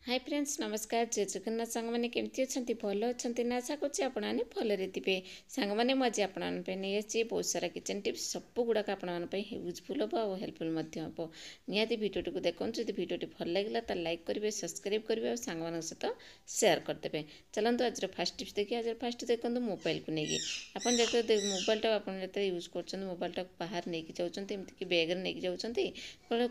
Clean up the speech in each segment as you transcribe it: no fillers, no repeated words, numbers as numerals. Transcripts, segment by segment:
Hi friends नमस्कार जय जगन्नाथ सांग मैंने केमती अच्छा भल अच्छा ना आशा करें आपने भलरे थे सांग मैंने मुझे आपने नहीं आसी बहुत सारा किचन टिप्स सब गुड़ाक आपंप यूजफुल हम और हेल्पफुल हम निहाती भिडियो को देखो जो भिडियो भल लगे तो लाइक करेंगे सब्सक्राइब करेंगे और सांग मान सहित सेयार करदे। चलते आज फास्ट टिप्स देखिए। आज फास्ट देखो मोबाइल को लेकिन आपत मोबाइल टाक आप यूज कर मोबाइल टाक बाहर नहीं जाऊँच एमती बैग्रे नहीं जाऊँच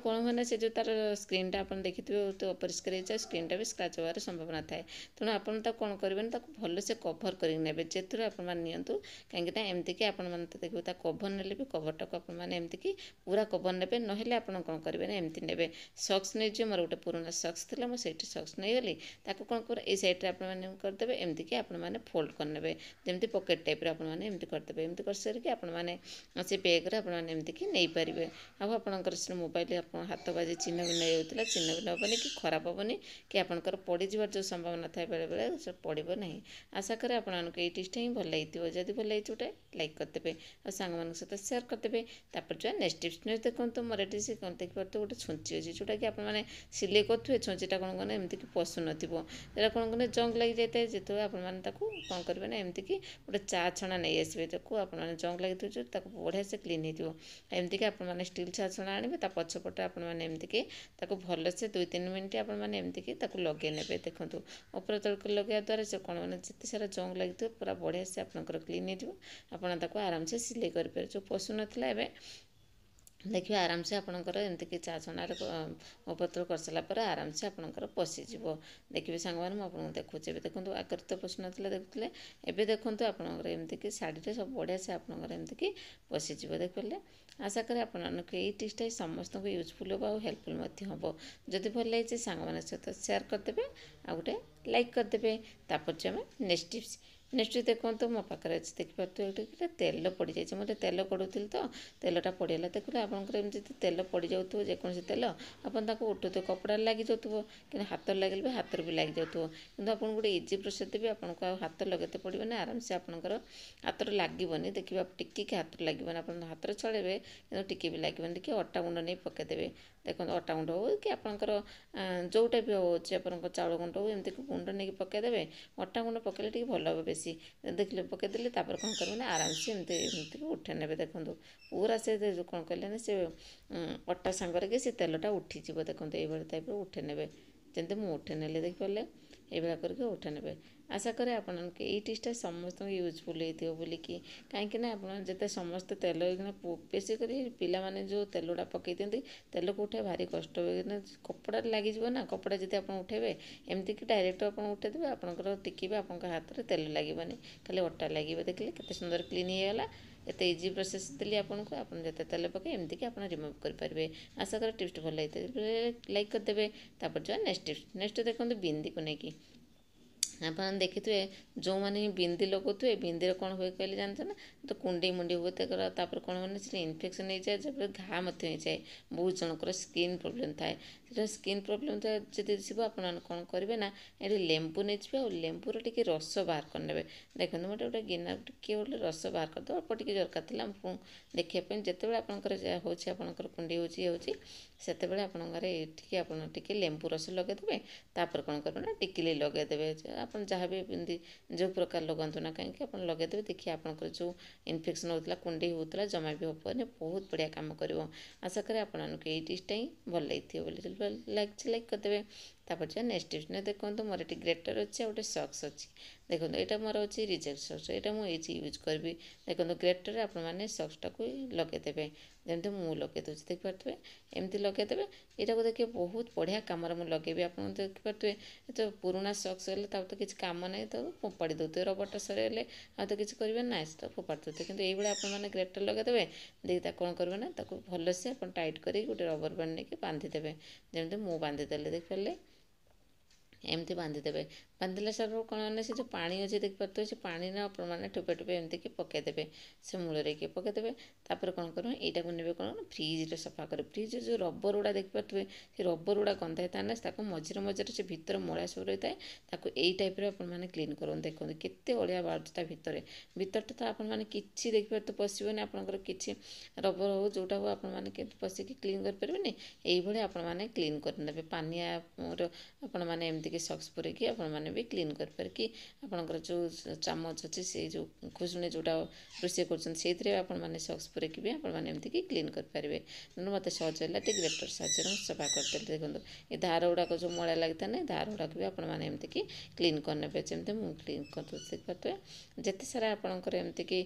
कौन मैंने से जो तार स्क्रीन आप देखिए तो अपरिष्कार हो स्क्रीन टा भी स्क्राच होवार संभावना थाए। तेणु आपन कौन करेंगे भलसे कभर करने जेथुर आपतु कहीं एमतीक आप देखिए कभर ने भी कभरटा को आपमती पूरा कभर ने ना आप कौन करेंगे एमती ने सक्स नहीं मोर गोटे पुराना सक्स थी मुझे सक्स नहीं गली कौन कर ये सैड्रे करदे एमतीक आपने फोल्ड करने जमी पकेट टाइप एमती करदे एमती कर सारिक आपने से बैग्रे आपमतीक नहीं पारे आपंकर मोबाइल आप हाथ बाजी चिन्ह भी नहीं होता चिन्ह भी हेनी कि खराब हेनी कि आपंकर पड़ीजार जो संभावना था बेले बेले से पड़ो ना। आशा करें आपको ये टिप्सटा ही भल लगी जदि भल लगी गोटे लाइक करदे और सांग मान सहित सेयार करदे। तापर जो नेक्स्ट टिप्स ने देखो मोर ये देखिए गोटे छुंची अच्छी जोटा कि आपने सिले करेंगे छुंचीटा कौन करें एमती पशु ना कौन करें जंग लगी जाए जो आपने कौन करेंगे ना एमती गोटे चा छना नहीं आसवे आपने जंग लगी जो बढ़िया से क्लीन होमतीक आपने स्टील चा छना आने पछपटे आपने एमतीक भलसे 2-3 मिनट आपने एमतीक लगे ने देखो ऊपर तड़क लगे द्वारा से कौन मैंने जिते सारा जंग लगी पूरा बढ़िया से आपंकर क्लीन हो आराम से सिले करें जो पशु नाला देखिए आराम से आपंकर एमती चा छणार उपत्र कर सारापर आराम से आपंकर पशिज देखिए सांग मैंने मुझे देखुचे देखो आगे तो पशु ना देखुले एवं देखो आपंकर एमती शाढ़ी सब बढ़िया से आपंकर एमती पशिज देखिए। आशा करें आपको ये टिप्सटा समस्त को यूजफुल हम और हेल्पफुल हम जदि भल लगे सांग मान सहित सेयार करदे आ गोटे लाइक करदे। तापर जो आम नेक्स्ट टिप्स नेक्स्ट देखो मो पाखे अच्छे देखिए तेल पड़ जाए मुझे तेल कड़ूली तो तेलटा पड़गला देखिए आपंकर एमती तेल पड़ जाऊ जेकोसी तेल आपको उठुए कपड़ा लगी जाऊ कि हाथ लगे भी हाथ भी लग जाऊ कि आपको गोटे इजी प्रोसेस देवी आपको हाथ लगते पड़े ना आराम से आपंकर हाथ लगभग देखिए टिकी हाथ लगभग आप हाथ चलेबे कि टिके भी लगभग कि अटा गुंड नहीं पकईदेवे देखो अटा गुंड हो कि आपंकर जोटा भी हो चाउल गुंड हो एमती गुंड नहीं पकईदेवे अटा गुंड पकड़े टे भल हे बेसी देखिए पकईदेले कौन करेंगे ना आराम से एमती उठे ने देखो पूरा से कौन कहले से अटा सांगर कि से तेलटा उठीज देखो ये टाइप उठे ने जमी मुझे उठे ने देखिए ये करके उठे ने। आशा करें आपको ये टिप्सटा समस्त यूजफुल होती कहीं आप समस्त तेल बेसी कर पिला माने जो तेलटा पकई दिखती तेल को उठे भारी कष्ट कपड़ा लगिज ना कपड़ा जब आप उठेबे एमती कि डायरेक्ट आप उठेदेवे आपंकर टिके आप हाथ में तेल लगभग खाली अटा लगे देखिए केते सुंदर क्लीन होगा एत इजी प्रोसेस देली आपको आप जिते तेल पकई एमती कि आप रिमुव करेंगे। आशा करें टिप्स भल लगे लाइक करदे। तापर जो नेक्स्ट टिप्स नेक्स्ट देखो बिंदी को लेकिन आप देखिए जो मैंने बिंदी लगुए बिंदी कौन हुए कहले जानते ना तो कुंडे मुंडे हुए तापर कौन मैंने से इनफेक्शन हो जाए जब घा मत हो जाए बहुत जनकर स्किन प्रोब्लेम थाए स्किन प्रोब्लेम जब थी आप कौन करेंगे ना ये लेंबू नहीं जाए और लेंबूर टी रस बाहर करने देखो मोटे गोटे गिना टे गोटे रस बाहर करदे अल्प टे दरकार था देखापी जिते आपंकर होकर कुंडी होते आपंकर ये लेंबू रस लगेदेवे तापर कौन करेंगे ना टिकली लगेदेवे आप जहाँ भी बिंदी जो प्रकार लगातु ना कहीं आप लगेदेवे देखिए आपंकर जो इनफेक्शन होता कुंडी होता जमा भी हेनी बहुत बढ़िया कम कर। आशा करें आपको ये टिप्सटा ही भल लगी लाइक करदे। तापर जो नेक्स्ट टिप्स ने देखो मोर ये ग्रेटर अच्छे गोटे सक्स अच्छी देखो यहाँ मोर अच्छी रिजेक्ट सक्स यहाँ मुझे यूज करी देखो ग्रेटर आपने सक्सटा को लगेदेवे जमी मुझे लगे दूसरी देखिपे एमती लगेदेवे यहाँ को देखिए बहुत बढ़िया कम लगे आप देखिपे तो पुराना सक्स हेल्ले तो किसी कम ना तो फोपाड़ी दे रबरटा सर आ तो किसी करेंगे ना तो फोपाड़ी दे कि ये आपने ग्रेटर लगेदेवे देखिए कौन करेंगे ना भल से आप टाइट कर गोटे रबर बैंड नहीं बांधिदेवे जमी मुझे बांधिदेले देखिए ଏମିତି ବାନ୍ଧିଦେବେ। ବାନ୍ଧିଲା ସାରୁ କ'ଣ ମାନେ ସେ ଯେଉଁ ପାଣି ଅଛି ଦେଖିପାରୁଥିବେ, ସେ ପାଣିର ମାନେ ଠୋପେ ଠୋପେ ଏମିତିକି ପକାଇଦେବେ ସେ ମୂଳରେ କି ପକାଇଦେବେ। ତାପରେ କ'ଣ କରିବେ, ଏଇଟାକୁ ନେବେ କ'ଣ ଫ୍ରିଜ୍ରେ ସଫା କରିବେ। ଫ୍ରିଜ୍ରେ ଯେଉଁ ରବର ଗୁଡ଼ା ଦେଖିପାରୁଥିବେ, ସେ ରବର ଗୁଡ଼ା ଗନ୍ଧା ହେଇଥାଏ ନା, ତାକୁ ମଝିରେ ମଝିରେ ସେ ଭିତରେ ମଇଳା ସବୁ ରହିଥାଏ, ତାକୁ ଏଇ ଟାଇପ୍ରେ ଆପଣମାନେ କ୍ଲିନ୍ କରନ୍ତି। ଦେଖନ୍ତୁ କେତେ ଅଳିଆ ବାହାରୁଛି ତା ଭିତରଟା ତ ଆପଣମାନେ କିଛି ଦେଖିପାରୁଥିବେ ପଶିବନି, ଆପଣଙ୍କର କିଛି ରବର ହେଉ ଯେଉଁଟା ହେଉ ଆପଣମାନେ କେମିତି ପଶିକି କ୍ଲିନ୍ କରିପାରିବେନି। ଏଇଭଳି ଆପଣମାନେ କ୍ଲିନ୍ କରିନେବେ। ପାନିଆର ଆପଣମାନେ ଏମିତିକି ସକ୍ସ ପୁରେଇକି ଆପଣମାନେ ବି କ୍ଲିନ୍ କରିପାରିକି, ଆପଣଙ୍କର ଯେଉଁ ଚାମଚ ଅଛି, ସେଇ ଯେଉଁ ଖୁସୁଣି ଯେଉଁଟା ରୋଷେଇ କରୁଛନ୍ତି ସେଇଥିରେ ଆପଣମାନେ ସକ୍ସ ପୁରେଇକି ବି ଆପଣମାନେ ଏମିତିକି କ୍ଲିନ୍ କରିପାରିବେ। ତେଣୁ ମୋତେ ସହଜ ହେଲା, ଟିକେ ଗ୍ରେଟର ସାହାଯ୍ୟରେ ମୁଁ ସଫା କରିଦେଲି। ଦେଖନ୍ତୁ ଏ ଧାର ଗୁଡ଼ାକ ଯେଉଁ ମଇଳା ଲାଗିଥାଏ ନା, ଧାର ଗୁଡ଼ାକ ବି ଆପଣମାନେ ଏମିତିକି କ୍ଲିନ୍ କରିନେବେ, ଯେମିତି ମୁଁ କ୍ଲିନ୍ କରିଦେଉଛି। ଦେଖିପାରୁଥିବେ ଯେତେ ସାରା ଆପଣଙ୍କର ଏମିତିକି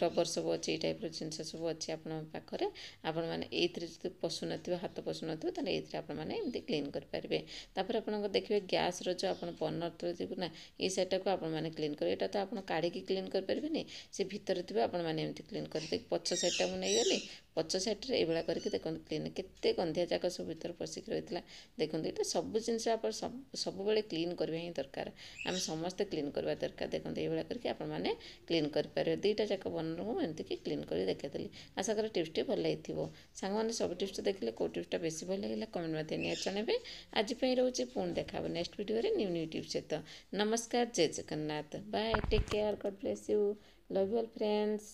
ରବର ସବୁ ଅଛି, ଏଇ ଟାଇପ୍ର ଜିନିଷ ସବୁ ଅଛି ଆପଣଙ୍କ ପାଖରେ, ଆପଣମାନେ ଏଇଥିରେ ଯଦି ପଶୁନଥିବ, ହାତ ପଶୁନଥିବ, ତାହେଲେ ଏଇଥିରେ ଆପଣମାନେ ଏମିତି କ୍ଲିନ୍ କରିପାରିବେ। ତାପରେ ଆପଣଙ୍କ ଦେଖିବେ ଗ୍ୟାସ୍ର ଯେଉଁ ଆପଣ ବର୍ଣ୍ଣର ଥିବ ନା, ଏଇ ସାଇଡ଼୍ଟାକୁ ଆପଣମାନେ କ୍ଲିନ୍ କରିବେ। ଏଇଟା ତ ଆପଣ କାଢ଼ିକି କ୍ଲିନ୍ କରିପାରିବେନି, ସେ ଭିତରେ ଥିବେ, ଆପଣମାନେ ଏମିତି କ୍ଲିନ୍ କରିଦେବେ। ପଛ ସାଇଡ଼୍ଟା ମୁଁ ନେଇଗଲି, ପଛ ସାଇଡ଼୍ରେ ଏଇଭଳିଆ କରିକି ଦେଖନ୍ତୁ କ୍ଲିନ୍, କେତେ ଗନ୍ଧିଆ ଯାକ ସବୁ ଭିତରେ ପଶିକି ରହିଥିଲା। ଦେଖନ୍ତୁ ଏଇଟା ସବୁ ଜିନିଷ ଆପଣ ସବୁବେଳେ କ୍ଲିନ୍ କରିବା ହିଁ ଦରକାର। ଆମେ ସମସ୍ତେ କ୍ଲିନ୍ କରିବା ଦରକାର। ଦେଖନ୍ତୁ ଏଇଭଳିଆ କରିକି ଆପଣମାନେ କ୍ଲିନ୍ କରିପାରିବେ। ଦୁଇଟା ଯାକ ବର୍ଣ୍ଣରକୁ ମୁଁ ଏମିତିକି କ୍ଲିନ୍ କରି ଦେଖାଇଦେଲି। ଆଶା କରେ ଟିପ୍ସଟି ଭଲ ଲାଗିଥିବ। ସାଙ୍ଗମାନେ ସବୁ ଟିପ୍ସ ଦେଖିଲେ କେଉଁ ଟିପ୍ସଟା ବେଶୀ ଭଲ ଲାଗିଲା କମେଣ୍ଟ ମାଧ୍ୟମରେ ନିହାତି ଜଣାଇବେ। ଆଜି ପାଇଁ ରହୁଛି, ପୁଣି ଦେଖା ହେବ ନେକ୍ସଟ ଭିଡ଼ିଓରେ ନ୍ୟୁ ଟିପ୍ସ ସହିତ। ନମସ୍କାର, ଜୟ Jagannath, bye, take care, God bless you, love you all friends.